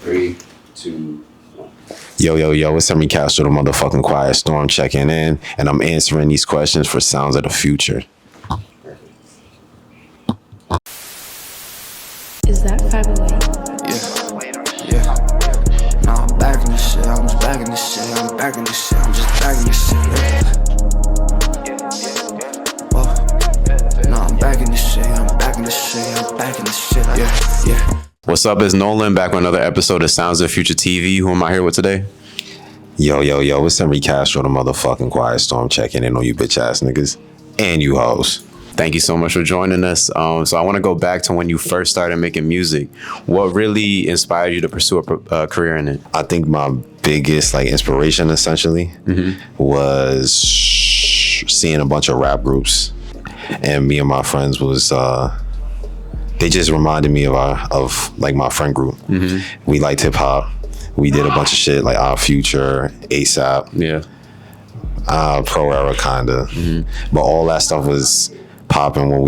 3, 2, 1. Yo, it's Henry Castro, the motherfucking Quiet Storm, checking in, and I'm answering these questions for Sounds of the Future. Is that 508? Yeah. No, I'm back in this shit. I'm just back in this shit. I'm back in this shit. I'm just back in this shit. No, I'm back in this shit. I'm back in this shit. I'm back in this shit. Yeah. What's up? It's Nolan back with another episode of Sounds of the Future TV. Who am I here with today? Yo, it's Henry Castro, the motherfucking Quiet Storm, checking in on you bitch ass niggas and you hoes. Thank you so much for joining us. So I want to go back to when you first started making music. What really inspired you to pursue a career in it? I think my biggest inspiration essentially was seeing a bunch of rap groups, and me and my friends was they just reminded me of my friend group. We liked hip hop. We did a bunch of shit like Our Future, ASAP, Pro Era kinda, but all that stuff was popping when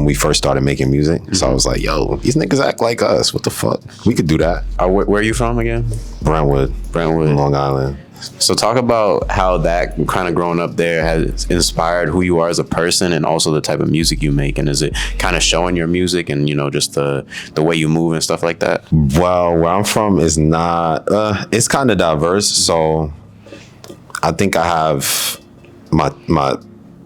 we first started making music. So I was like, yo, these niggas act like us. What the fuck? We could do that. Where are you from again? Brentwood, Long Island. So talk about how that kind of growing up there has inspired who you are as a person and also the type of music you make. And is it kind of showing your music and, just the way you move and stuff like that? Well, where I'm from is not, it's kind of diverse. So I think I have my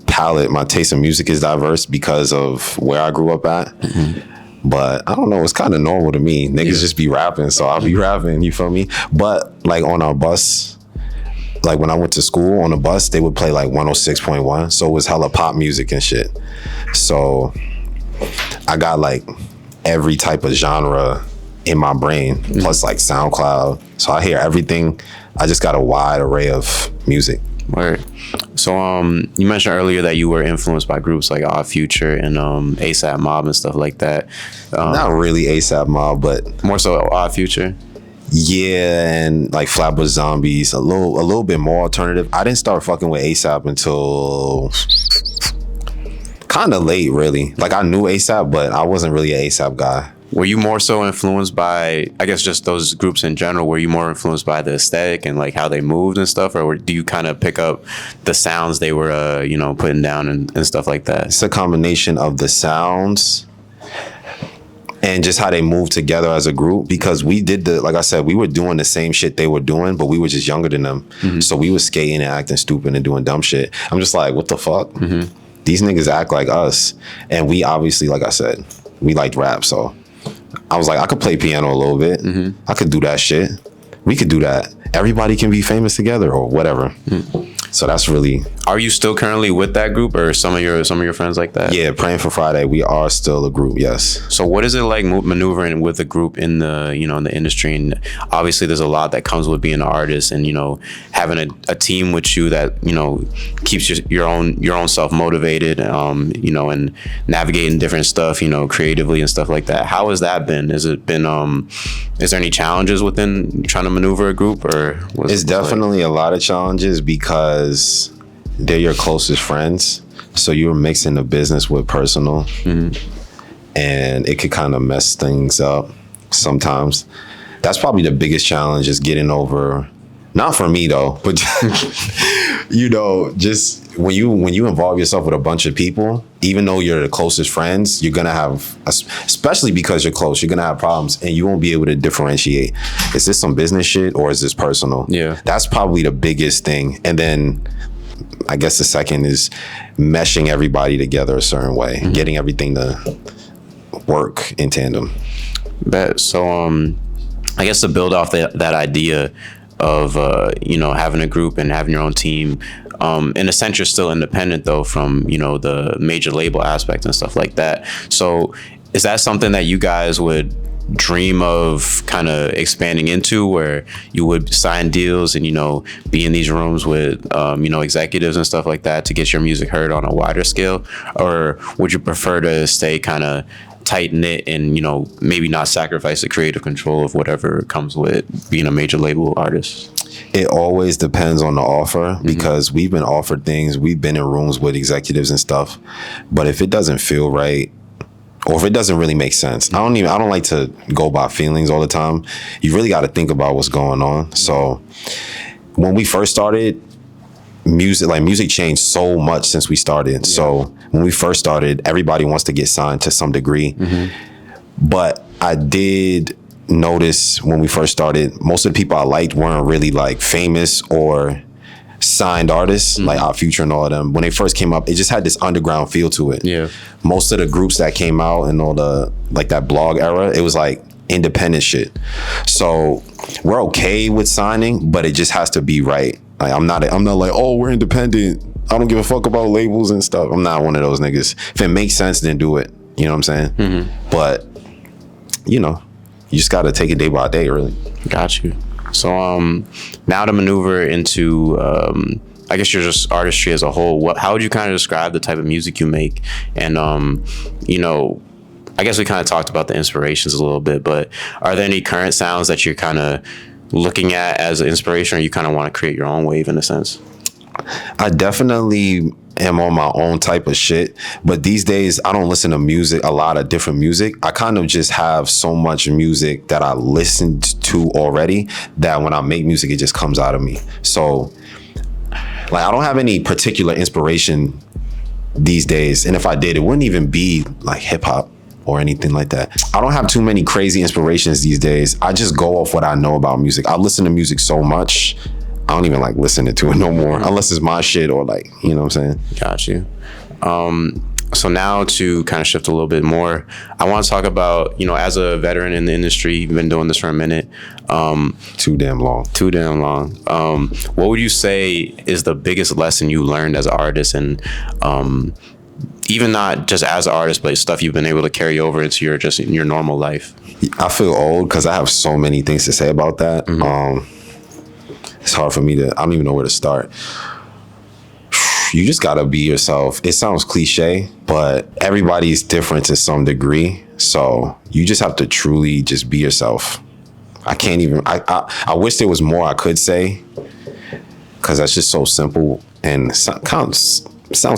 palette, my taste in music is diverse because of where I grew up at. But I don't know, it's kind of normal to me. Niggas just be rapping, so I'll be rapping, you feel me? But on our bus, when I went to school on the bus, they would play 106.1. So it was hella pop music and shit. So I got every type of genre in my brain, plus SoundCloud. So I hear everything. I just got a wide array of music. Word. So you mentioned earlier that you were influenced by groups like Our Future and ASAP Mob and stuff like that. Not really ASAP Mob, but more so Our Future. Yeah, and Flatbush Zombies, a little bit more alternative. I didn't start fucking with ASAP until kind of late, really. I knew ASAP, but I wasn't really an ASAP guy. Were you more so influenced by, I guess, just those groups in general? Were you more influenced by the aesthetic and how they moved and stuff, or do you kind of pick up the sounds they were, putting down and stuff like that? It's a combination of the sounds and just how they moved together as a group, because we did like I said, we were doing the same shit they were doing, but we were just younger than them. So we were skating and acting stupid and doing dumb shit. I'm just like, what the fuck? These niggas act like us. And we obviously, like I said, we liked rap. So I was like, I could play piano a little bit. I could do that shit. We could do that. Everybody can be famous together or whatever. So that's really. Are you still currently with that group or some of your friends like that? Yeah, Praying for Friday. We are still a group. Yes. So what is it like maneuvering with a group in the in the industry? And obviously there's a lot that comes with being an artist and having a team with you that keeps your own self motivated. And navigating different stuff creatively and stuff like that. How has that been? Has it been is there any challenges within trying to maneuver a group, or it's definitely a lot of challenges because they're your closest friends, so you're mixing the business with personal, and it could kind of mess things up sometimes. That's probably the biggest challenge, is getting over, not for me though, but just when you involve yourself with a bunch of people, even though you're the closest friends, you're gonna have, especially because you're close, you're gonna have problems, and you won't be able to differentiate. Is this some business shit or is this personal? Yeah, that's probably the biggest thing. And then I guess the second is meshing everybody together a certain way, getting everything to work in tandem. Bet. So I guess to build off that idea of having a group and having your own team, in a sense you're still independent though from the major label aspect and stuff like that. So is that something that you guys would dream of kind of expanding into, where you would sign deals and be in these rooms with executives and stuff like that to get your music heard on a wider scale? Or would you prefer to stay kind of tight knit and maybe not sacrifice the creative control of whatever comes with being a major label artist? It always depends on the offer, because we've been offered things, we've been in rooms with executives and stuff, but if it doesn't feel right, or if it doesn't really make sense. I don't like to go by feelings all the time. You really got to think about what's going on. So when we first started, music changed so much since we started. Yeah. So when we first started, everybody wants to get signed to some degree. But I did notice when we first started, most of the people I liked weren't really like famous or signed artists, like Our Future and all of them. When they first came up, it just had this underground feel to it. Yeah. Most of the groups that came out and all the, like that blog era, it was like independent shit. So we're okay with signing, but it just has to be right. Like I'm not like, oh, we're independent, I don't give a fuck about labels and stuff. I'm not one of those niggas. If it makes sense, then do it. You know what I'm saying? But you know, you just gotta take it day by day, really. Got you. So now to maneuver into I guess your just artistry as a whole, how would you kind of describe the type of music you make? And you know, I guess we kind of talked about the inspirations a little bit, but are there any current sounds that you're kind of looking at as an inspiration, or you kind of want to create your own wave in a sense? I definitely am on my own type of shit, but these days I don't listen to music, a lot of different music. I kind of just have so much music that I listened to already that when I make music, it just comes out of me. So like I don't have any particular inspiration these days, and if I did, it wouldn't even be like hip hop or anything like that. I don't have too many crazy inspirations these days. I just go off what I know about music. I listen to music so much, I don't even like listening to it no more, unless it's my shit or like, you know what I'm saying? Got you. So now to kind of shift a little bit more, I want to talk about, you know, as a veteran in the industry, you've been doing this for a minute. Too damn long. What would you say is the biggest lesson you learned as an artist, and even not just as an artist, but stuff you've been able to carry over into your normal life? I feel old because I have so many things to say about that. It's hard for me I don't even know where to start. You just gotta be yourself. It sounds cliche, but everybody's different to some degree. So you just have to truly just be yourself. I can't even, I wish there was more I could say, because that's just so simple and sounds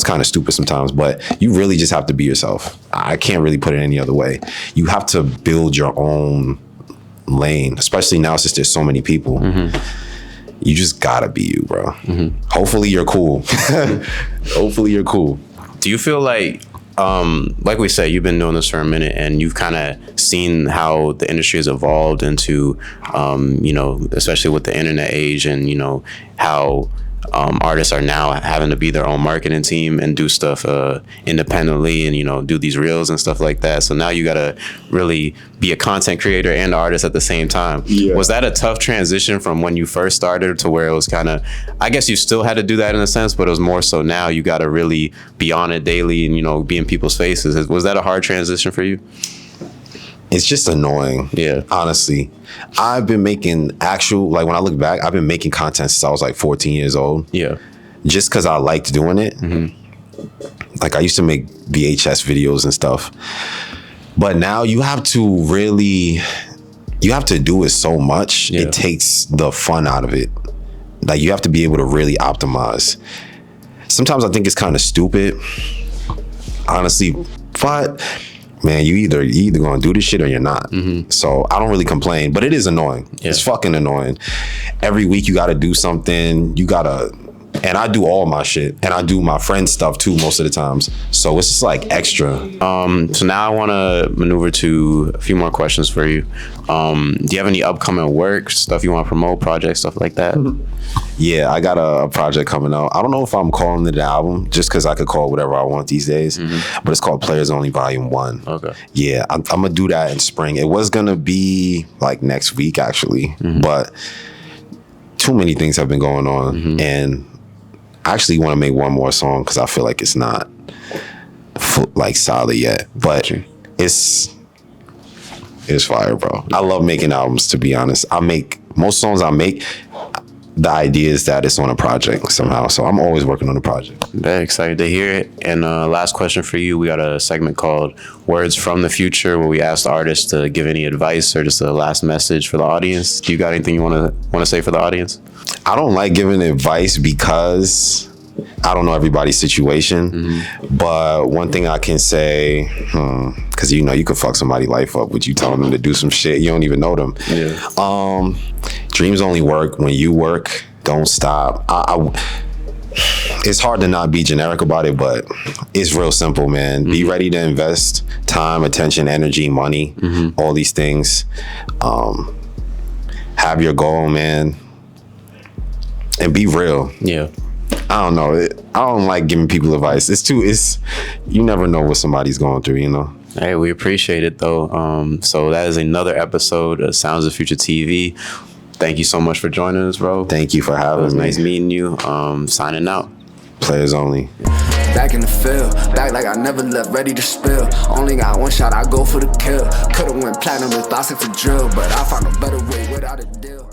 kind of stupid sometimes, but you really just have to be yourself. I can't really put it any other way. You have to build your own lane, especially now since there's so many people. You just gotta be you, bro. Hopefully you're cool. Hopefully you're cool. Do you feel like we said, you've been doing this for a minute and you've kind of seen how the industry has evolved into, you know, especially with the internet age, and, you know, how artists are now having to be their own marketing team and do stuff independently, and, you know, do these reels and stuff like that. So now you gotta really be a content creator and artist at the same time. Yeah. Was that a tough transition from when you first started to where it was kind of, I guess you still had to do that in a sense, but it was more so now you gotta really be on it daily and, you know, be in people's faces? Was that a hard transition for you? It's just annoying. Yeah. Honestly. I've been making when I look back, I've been making content since I was like 14 years old. Yeah. Just because I liked doing it. Like I used to make VHS videos and stuff. But now you have to do it so much. Yeah. It takes the fun out of it. Like you have to be able to really optimize. Sometimes I think it's kind of stupid, honestly, but man, you either gonna do this shit or you're not. So I don't really complain, but it is annoying. Yeah. It's fucking annoying. Every week you gotta do something. And I do all my shit, and I do my friend's stuff too most of the times. So it's just like extra. So now I want to maneuver to a few more questions for you. Do you have any upcoming work, stuff you want to promote, projects, stuff like that? Yeah, I got a project coming out. I don't know if I'm calling it an album, just because I could call it whatever I want these days. But it's called Players Only Volume 1. Okay. Yeah, I'm going to do that in spring. It was going to be like next week, actually. But too many things have been going on. And I actually want to make one more song because I feel like it's not like solid yet. But it's fire, bro. I love making albums, to be honest. Most songs I make, the idea is that it's on a project somehow. So I'm always working on a project. Very excited to hear it. And last question for you. We got a segment called Words from the Future, where we ask the artists to give any advice or just a last message for the audience. Do you got anything you want to say for the audience? I don't like giving advice because I don't know everybody's situation, but one thing I can say, because you know you could fuck somebody's life up with you telling them to do some shit you don't even know them. Yeah. Dreams only work when you work. Don't stop. It's hard to not be generic about it, but it's real simple, man. Be ready to invest time, attention, energy, money, all these things. Have your goal, man, and be real. Yeah. I don't know. I don't like giving people advice. You never know what somebody's going through, you know? Hey, we appreciate it though. So that is another episode of Sounds of Future TV. Thank you so much for joining us, bro. Thank you for having me. It was nice meeting you. Signing out. Players only. Back in the field, back like I never left, ready to spill. Only got one shot, I go for the kill. Could've went platinum if I took the drill, but I found a better way without a deal.